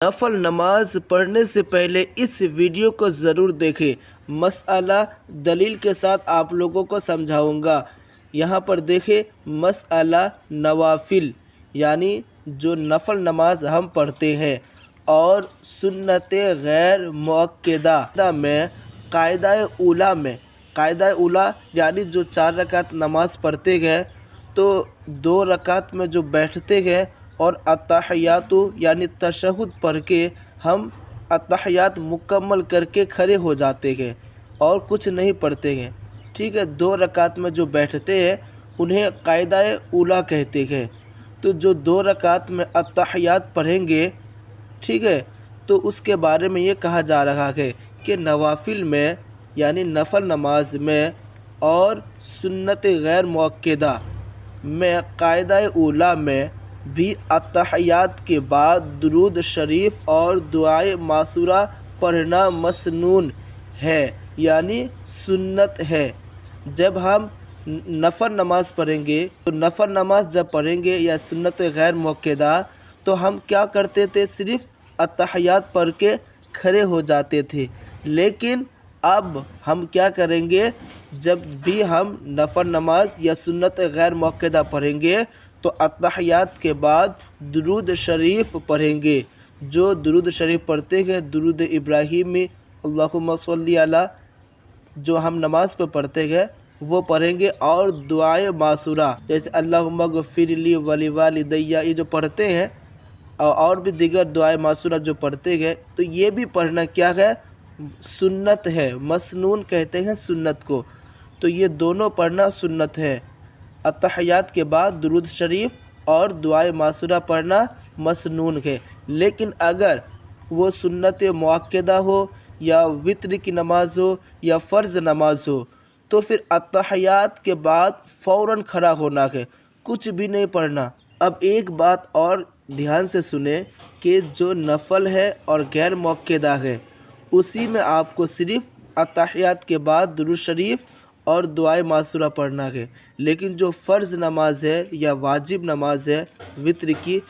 نفل نماز پڑھنے سے پہلے اس ویڈیو کو ضرور دیکھیں۔ مسئلہ دلیل کے ساتھ آپ لوگوں کو سمجھاؤں گا۔ یہاں پر دیکھیں مسئلہ نوافل یعنی جو نفل نماز ہم پڑھتے ہیں اور سنت غیر مؤکدہ میں قاعدہ اولیٰ یعنی جو 4 رکعت نماز پڑھتے گئے تو 2 رکعت میں جو بیٹھتے گئے اور التحیات یعنی تشہد پڑھ کے ہم التحیات مکمل کر کے کھڑے ہو جاتے ہیں اور کچھ نہیں پڑھتے ہیں، ٹھیک ہے۔ 2 رکعت میں جو بیٹھتے ہیں انہیں قاعدہ اولیٰ کہتے ہیں۔ تو جو 2 رکعت میں التحیات پڑھیں گے، ٹھیک ہے، تو اس کے بارے میں یہ کہا جا رہا ہے کہ نوافل میں یعنی نفل نماز میں اور سنت غیر مؤکدہ میں قاعدہ اولیٰ میں بھی التحیات کے بعد درود شریف اور دعائے معثورہ پڑھنا مسنون ہے یعنی سنت ہے۔ جب ہم نفل نماز پڑھیں گے تو نفل نماز جب پڑھیں گے یا سنت غیر مؤکدہ تو ہم کیا کرتے تھے؟ صرف التحیات پڑھ کے کھڑے ہو جاتے تھے، لیکن اب ہم کیا کریں گے؟ جب بھی ہم نفل نماز یا سنت غیر مؤکدہ پڑھیں گے تو التحیات کے بعد درود شریف پڑھیں گے۔ جو درود شریف پڑھتے ہیں درود ابراہیمی اللہم صلی علی جو ہم نماز پہ پڑھتے ہیں وہ پڑھیں گے، اور دعائے معثورہ جیسے اللہم اغفر لی ولوالدی یہ جو پڑھتے ہیں اور بھی دیگر دعائے معثورہ جو پڑھتے ہیں تو یہ بھی پڑھنا کیا ہے؟ سنت ہے، مسنون کہتے ہیں سنت کو۔ تو یہ دونوں پڑھنا سنت ہے۔ التحیات کے بعد درود شریف اور دعائے معثورہ پڑھنا مسنون ہے، لیکن اگر وہ سنت مؤکدہ ہو یا وتر کی نماز ہو یا فرض نماز ہو تو پھر التحیات کے بعد فوراً کھڑا ہونا ہے، کچھ بھی نہیں پڑھنا۔ اب ایک بات اور دھیان سے سنیں کہ جو نفل ہے اور غیر مؤکدہ ہے اسی میں آپ کو صرف التحیات کے بعد درود شریف اور دعائے معثورہ پڑھنا ہے، لیکن جو فرض نماز ہے یا واجب نماز ہے وتر کی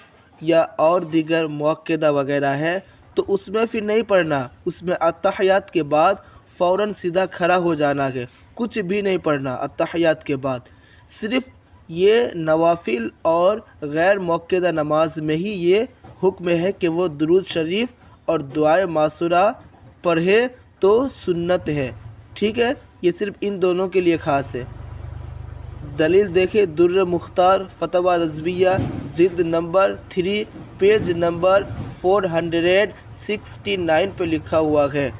یا اور دیگر مؤکدہ وغیرہ ہے تو اس میں پھر نہیں پڑھنا، اس میں التحیات کے بعد فوراً سیدھا کھڑا ہو جانا ہے، کچھ بھی نہیں پڑھنا التحیات کے بعد۔ صرف یہ نوافل اور غیر مؤکدہ نماز میں ہی یہ حکم ہے کہ وہ درود شریف اور دعائے معثورہ پڑھے تو سنت ہے، ٹھیک ہے۔ یہ صرف ان دونوں کے لیے خاص ہے۔ دلیل دیکھیں در مختار فتویٰ رضویہ جلد نمبر 3 پیج نمبر 469 پہ لکھا ہوا ہے۔